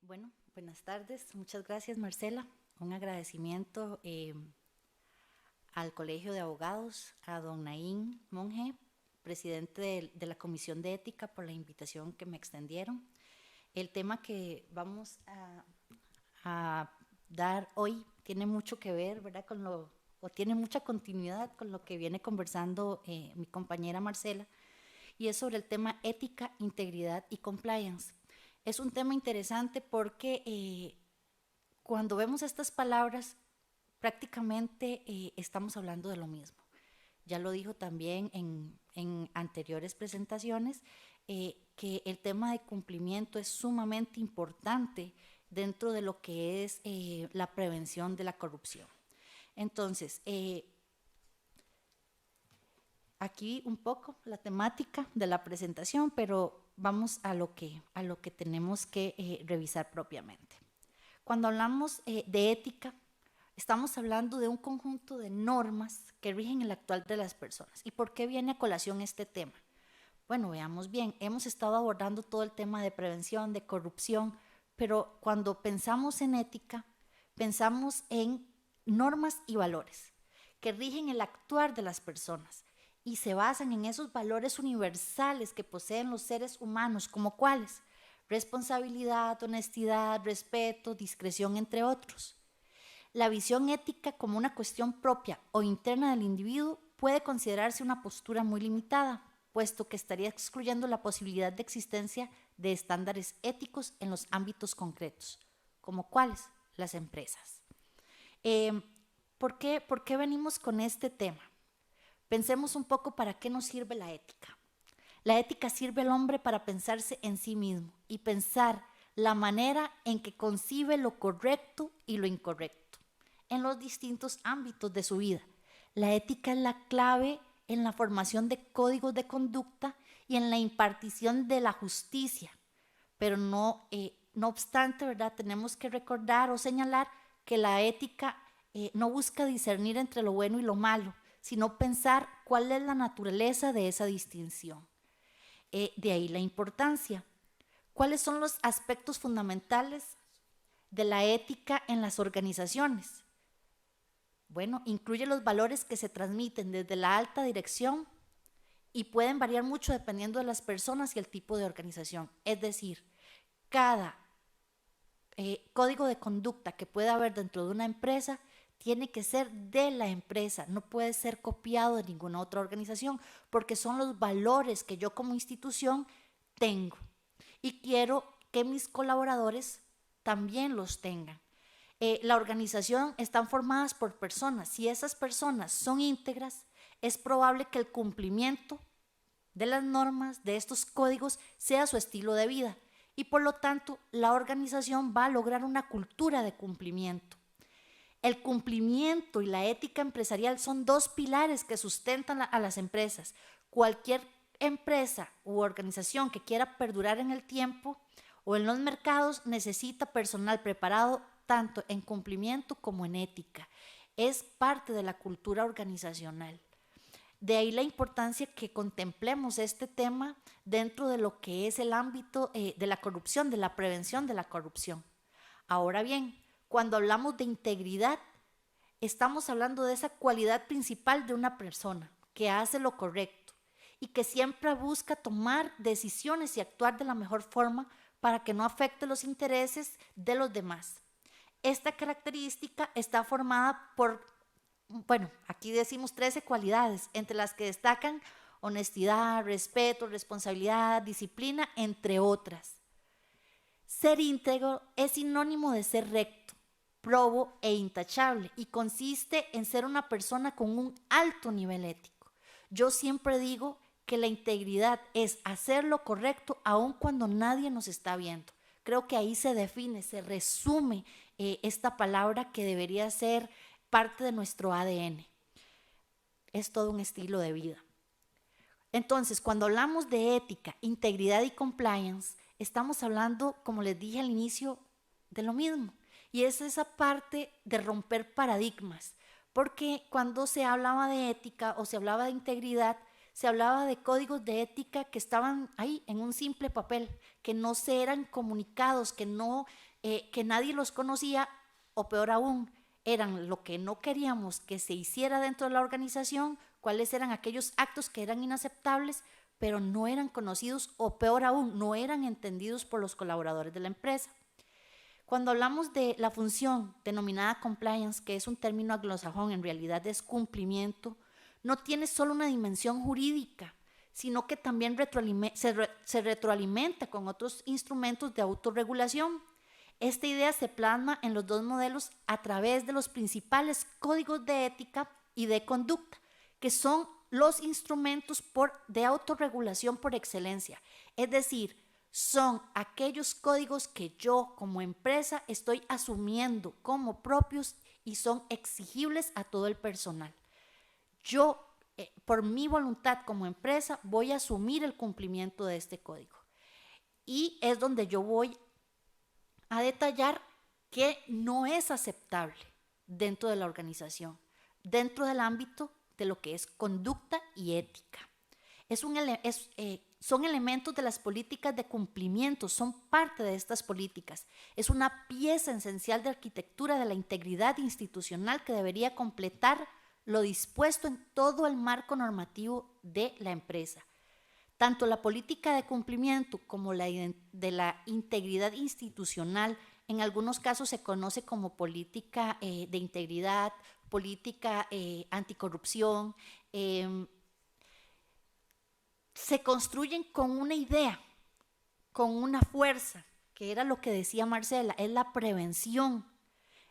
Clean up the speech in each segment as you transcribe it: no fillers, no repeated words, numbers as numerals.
Bueno, buenas tardes. Muchas gracias, Marcela. Un agradecimiento al Colegio de Abogados, a don Naín Monge, presidente de la Comisión de Ética, por la invitación que me extendieron. El tema que vamos a dar hoy tiene mucho que ver, ¿verdad?, o tiene mucha continuidad con lo que viene conversando mi compañera Marcela, y es sobre el tema ética, integridad y compliance. Es un tema interesante porque cuando vemos estas palabras, prácticamente estamos hablando de lo mismo. Ya lo dijo también en anteriores presentaciones, que el tema de cumplimiento es sumamente importante dentro de lo que es la prevención de la corrupción. Entonces, aquí un poco la temática de la presentación, pero vamos a lo que tenemos que revisar propiamente. Cuando hablamos de ética, estamos hablando de un conjunto de normas que rigen el actuar de las personas. ¿Y por qué viene a colación este tema? Bueno, veamos bien, hemos estado abordando todo el tema de prevención, de corrupción, pero cuando pensamos en ética, pensamos en normas y valores que rigen el actuar de las personas y se basan en esos valores universales que poseen los seres humanos, como cuáles: responsabilidad, honestidad, respeto, discreción, entre otros. La visión ética como una cuestión propia o interna del individuo puede considerarse una postura muy limitada, puesto que estaría excluyendo la posibilidad de existencia de estándares éticos en los ámbitos concretos, como cuáles: las empresas. ¿Por qué venimos con este tema? Pensemos un poco para qué nos sirve la ética. La ética sirve al hombre para pensarse en sí mismo y pensar la manera en que concibe lo correcto y lo incorrecto en los distintos ámbitos de su vida. La ética es la clave en la formación de códigos de conducta y en la impartición de la justicia. Pero no obstante, ¿verdad?, tenemos que recordar o señalar que la ética no busca discernir entre lo bueno y lo malo, sino pensar cuál es la naturaleza de esa distinción. De ahí la importancia. ¿Cuáles son los aspectos fundamentales de la ética en las organizaciones? Bueno, incluye los valores que se transmiten desde la alta dirección y pueden variar mucho dependiendo de las personas y el tipo de organización. Es decir, cada código de conducta que pueda haber dentro de una empresa tiene que ser de la empresa, no puede ser copiado de ninguna otra organización, porque son los valores que yo como institución tengo y quiero que mis colaboradores también los tengan. La organización están formadas por personas. Si esas personas son íntegras, es probable que el cumplimiento de las normas, de estos códigos, sea su estilo de vida y por lo tanto la organización va a lograr una cultura de cumplimiento. El cumplimiento y la ética empresarial son dos pilares que sustentan a las empresas. Cualquier empresa u organización que quiera perdurar en el tiempo o en los mercados necesita personal preparado tanto en cumplimiento como en ética. Es parte de la cultura organizacional. De ahí la importancia que contemplemos este tema dentro de lo que es el ámbito de la corrupción, de la prevención de la corrupción. Ahora bien, cuando hablamos de integridad, estamos hablando de esa cualidad principal de una persona que hace lo correcto y que siempre busca tomar decisiones y actuar de la mejor forma para que no afecte los intereses de los demás. Esta característica está formada por, bueno, aquí decimos 13 cualidades, entre las que destacan honestidad, respeto, responsabilidad, disciplina, entre otras. Ser íntegro es sinónimo de ser recto, probo e intachable y consiste en ser una persona con un alto nivel ético. Yo siempre digo que la integridad es hacer lo correcto aun cuando nadie nos está viendo. Creo que ahí se define, se resume esta palabra que debería ser parte de nuestro ADN. Es todo un estilo de vida. Entonces, cuando hablamos de ética, integridad y compliance, estamos hablando, como les dije al inicio, de lo mismo. Y es esa parte de romper paradigmas. Porque cuando se hablaba de ética o se hablaba de integridad, se hablaba de códigos de ética que estaban ahí en un simple papel, que no se eran comunicados, que no que nadie los conocía, o peor aún, eran lo que no queríamos que se hiciera dentro de la organización, cuáles eran aquellos actos que eran inaceptables, pero no eran conocidos o peor aún, no eran entendidos por los colaboradores de la empresa. Cuando hablamos de la función denominada compliance, que es un término anglosajón, en realidad es cumplimiento, no tiene solo una dimensión jurídica, sino que también se retroalimenta con otros instrumentos de autorregulación. Esta idea se plasma en los dos modelos a través de los principales códigos de ética y de conducta, que son los instrumentos de autorregulación por excelencia. Es decir, son aquellos códigos que yo como empresa estoy asumiendo como propios y son exigibles a todo el personal. Yo, por mi voluntad como empresa, voy a asumir el cumplimiento de este código. Y es donde yo voy a detallar qué no es aceptable dentro de la organización, dentro del ámbito de lo que es conducta y ética. Son elementos de las políticas de cumplimiento, son parte de estas políticas. Es una pieza esencial de arquitectura de la integridad institucional que debería completar lo dispuesto en todo el marco normativo de la empresa. Tanto la política de cumplimiento como la de la integridad institucional, en algunos casos se conoce como política de integridad, política anticorrupción, se construyen con una idea, con una fuerza, que era lo que decía Marcela, es la prevención.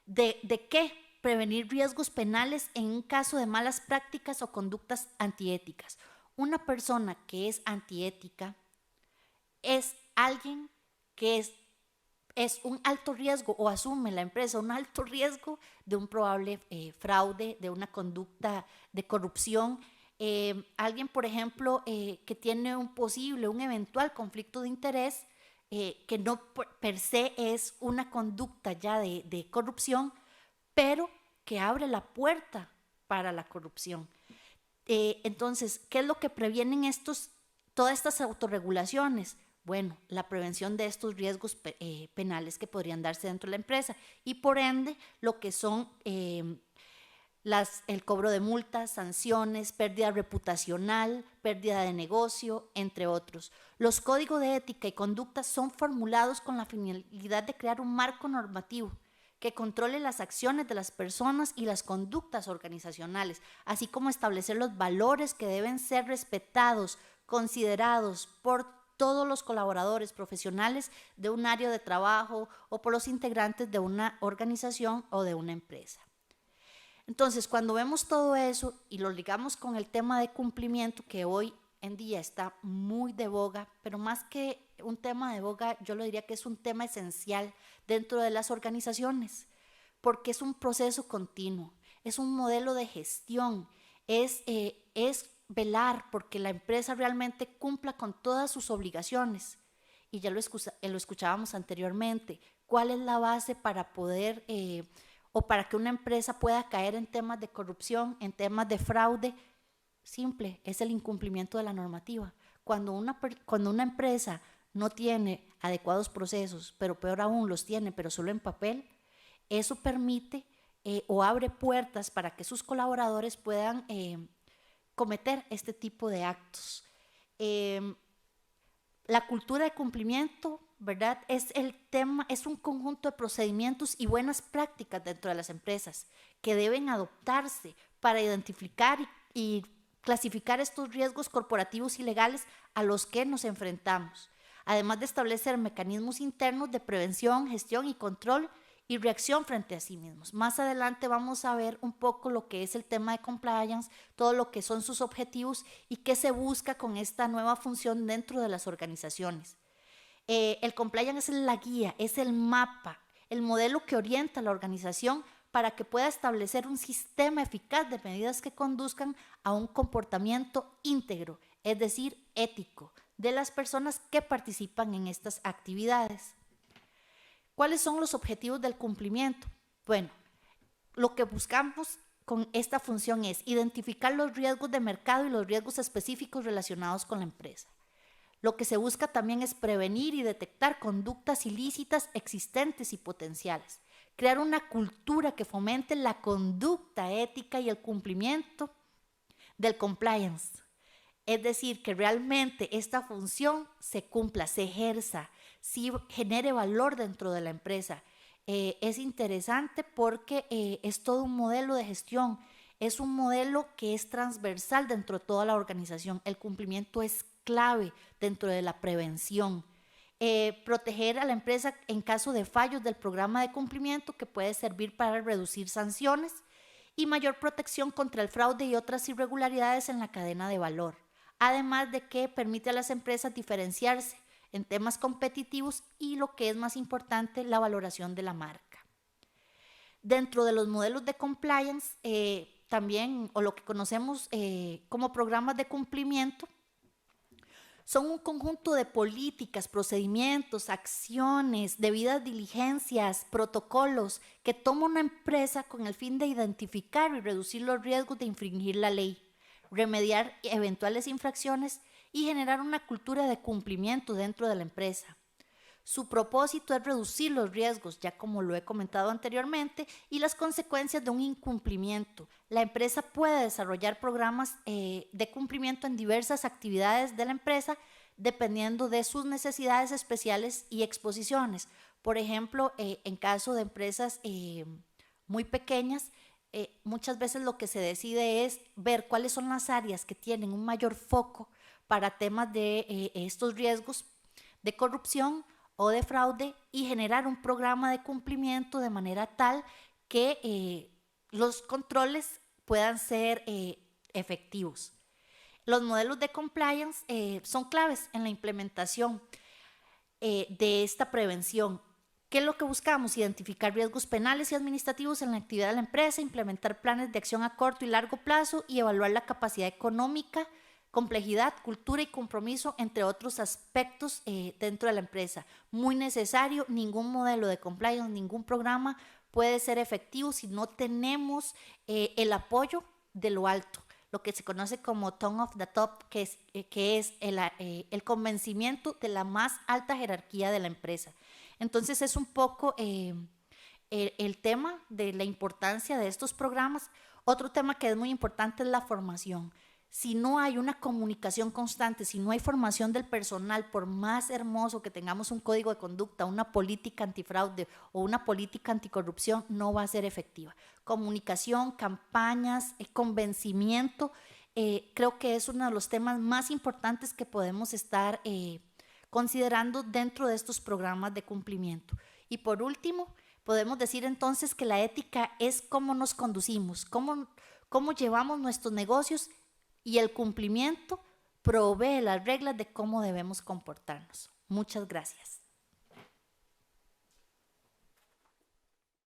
¿De qué? Prevenir riesgos penales en un caso de malas prácticas o conductas antiéticas. Una persona que es antiética es alguien que es un alto riesgo, o asume la empresa un alto riesgo de un probable fraude, de una conducta de corrupción. Alguien, por ejemplo, que tiene un eventual conflicto de interés, que no per se es una conducta ya de corrupción, pero que abre la puerta para la corrupción. Entonces, ¿qué es lo que previenen todas estas autorregulaciones? Bueno, la prevención de estos riesgos penales que podrían darse dentro de la empresa y por ende lo que son el cobro de multas, sanciones, pérdida reputacional, pérdida de negocio, entre otros. Los códigos de ética y conducta son formulados con la finalidad de crear un marco normativo que controle las acciones de las personas y las conductas organizacionales, así como establecer los valores que deben ser respetados, considerados por todos los colaboradores profesionales de un área de trabajo o por los integrantes de una organización o de una empresa. Entonces, cuando vemos todo eso y lo ligamos con el tema de cumplimiento, que hoy en día está muy de boga, pero más que un tema de boga, yo lo diría que es un tema esencial dentro de las organizaciones, porque es un proceso continuo, es un modelo de gestión, es velar porque la empresa realmente cumpla con todas sus obligaciones. Y ya lo escuchábamos anteriormente, ¿cuál es la base para poder o para que una empresa pueda caer en temas de corrupción, en temas de fraude? Simple, es el incumplimiento de la normativa. Cuando una empresa no tiene adecuados procesos, pero peor aún los tiene, pero solo en papel, eso permite o abre puertas para que sus colaboradores puedan cometer este tipo de actos. La cultura de cumplimiento, ¿verdad? Es un conjunto de procedimientos y buenas prácticas dentro de las empresas que deben adoptarse para identificar y clasificar estos riesgos corporativos y legales a los que nos enfrentamos, además de establecer mecanismos internos de prevención, gestión y control y reacción frente a sí mismos. Más adelante vamos a ver un poco lo que es el tema de compliance, todo lo que son sus objetivos y qué se busca con esta nueva función dentro de las organizaciones. El compliance es la guía, es el mapa, el modelo que orienta a la organización para que pueda establecer un sistema eficaz de medidas que conduzcan a un comportamiento íntegro, es decir, ético, de las personas que participan en estas actividades. ¿Cuáles son los objetivos del cumplimiento? Bueno, lo que buscamos con esta función es identificar los riesgos de mercado y los riesgos específicos relacionados con la empresa. Lo que se busca también es prevenir y detectar conductas ilícitas existentes y potenciales. Crear una cultura que fomente la conducta ética y el cumplimiento del compliance. Es decir, que realmente esta función se cumpla, se ejerza, sí genere valor dentro de la empresa. Es interesante porque es todo un modelo de gestión, es un modelo que es transversal dentro de toda la organización. El cumplimiento es clave dentro de la prevención. Proteger a la empresa en caso de fallos del programa de cumplimiento, que puede servir para reducir sanciones, y mayor protección contra el fraude y otras irregularidades en la cadena de valor. Además de que permite a las empresas diferenciarse en temas competitivos y, lo que es más importante, la valoración de la marca. Dentro de los modelos de compliance, también, o lo que conocemos como programas de cumplimiento, son un conjunto de políticas, procedimientos, acciones, debidas diligencias, protocolos que toma una empresa con el fin de identificar y reducir los riesgos de infringir la ley, remediar eventuales infracciones y generar una cultura de cumplimiento dentro de la empresa. Su propósito es reducir los riesgos, ya como lo he comentado anteriormente, y las consecuencias de un incumplimiento. La empresa puede desarrollar programas de cumplimiento en diversas actividades de la empresa, dependiendo de sus necesidades especiales y exposiciones. Por ejemplo, en caso de empresas muy pequeñas, muchas veces lo que se decide es ver cuáles son las áreas que tienen un mayor foco para temas de estos riesgos de corrupción o de fraude, y generar un programa de cumplimiento de manera tal que los controles puedan ser efectivos. Los modelos de compliance son claves en la implementación de esta prevención. ¿Qué es lo que buscamos? Identificar riesgos penales y administrativos en la actividad de la empresa, implementar planes de acción a corto y largo plazo y evaluar la capacidad económica, complejidad, cultura y compromiso, entre otros aspectos dentro de la empresa. Muy necesario. Ningún modelo de compliance, ningún programa puede ser efectivo si no tenemos el apoyo de lo alto, lo que se conoce como tongue of the top, que es el convencimiento de la más alta jerarquía de la empresa. Entonces es un poco el tema de la importancia de estos programas. Otro tema que es muy importante es la formación. Si no hay una comunicación constante, si no hay formación del personal, por más hermoso que tengamos un código de conducta, una política antifraude o una política anticorrupción, no va a ser efectiva. Comunicación, campañas, convencimiento, creo que es uno de los temas más importantes que podemos estar considerando dentro de estos programas de cumplimiento. Y por último, podemos decir entonces que la ética es cómo nos conducimos, cómo llevamos nuestros negocios, y el cumplimiento provee las reglas de cómo debemos comportarnos. Muchas gracias.